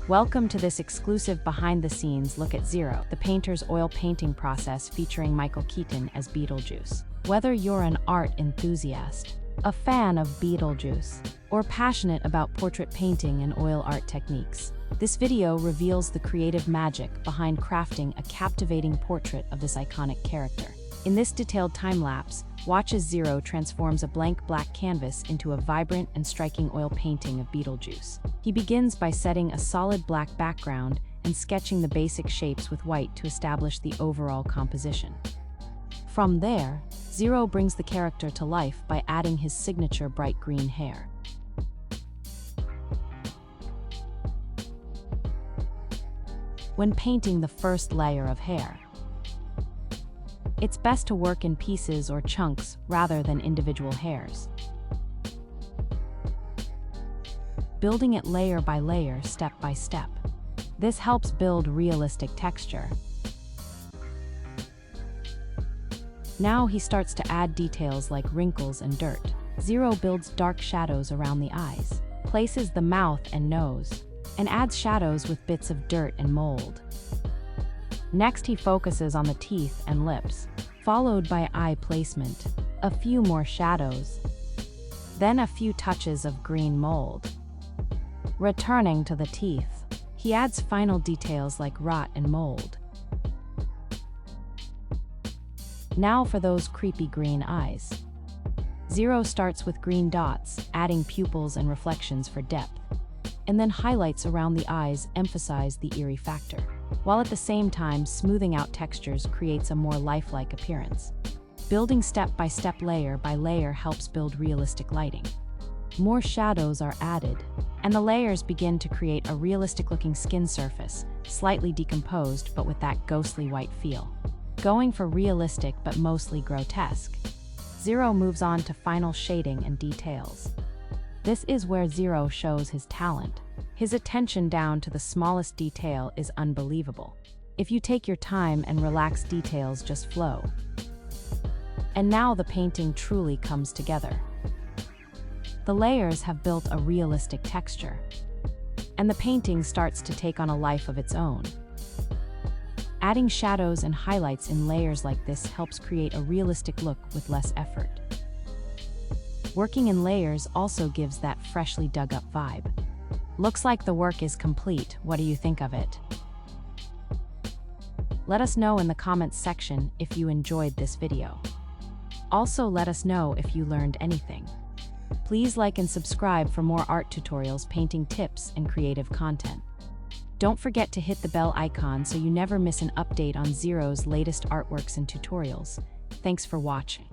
Welcome to this exclusive behind-the-scenes look at Zero, the painter's oil painting process featuring Michael Keaton as Beetlejuice. Whether you're an art enthusiast, a fan of Beetlejuice, or passionate about portrait painting and oil art techniques, this video reveals the creative magic behind crafting a captivating portrait of this iconic character. In this detailed time-lapse, watch as Zero transforms a blank black canvas into a vibrant and striking oil painting of Beetlejuice. He begins by setting a solid black background and sketching the basic shapes with white to establish the overall composition. From there, Zero brings the character to life by adding his signature bright green hair. When painting the first layer of hair, it's best to work in pieces or chunks rather than individual hairs. Building it layer by layer, step by step. This helps build realistic texture. Now he starts to add details like wrinkles and dirt. Zero builds dark shadows around the eyes, places the mouth and nose, and adds shadows with bits of dirt and mold. Next, he focuses on the teeth and lips, followed by eye placement, a few more shadows, then a few touches of green mold. Returning to the teeth, he adds final details like rot and mold. Now for those creepy green eyes. Zero starts with green dots, adding pupils and reflections for depth, and then highlights around the eyes emphasize the eerie factor, while at the same time smoothing out textures creates a more lifelike appearance. Building step by step, layer by layer helps build realistic lighting. More shadows are added, and the layers begin to create a realistic-looking skin surface, slightly decomposed but with that ghostly white feel. Going for realistic but mostly grotesque, Zero moves on to final shading and details. This is where Zero shows his talent. His attention down to the smallest detail is unbelievable. If you take your time and relax, details just flow. And now the painting truly comes together. The layers have built a realistic texture, and the painting starts to take on a life of its own. Adding shadows and highlights in layers like this helps create a realistic look with less effort. Working in layers also gives that freshly dug up vibe. Looks like the work is complete. What do you think of it? Let us know in the comments section if you enjoyed this video. Also, let us know if you learned anything. Please like and subscribe for more art tutorials, painting tips, and creative content. Don't forget to hit the bell icon so you never miss an update on Zero's latest artworks and tutorials. Thanks for watching.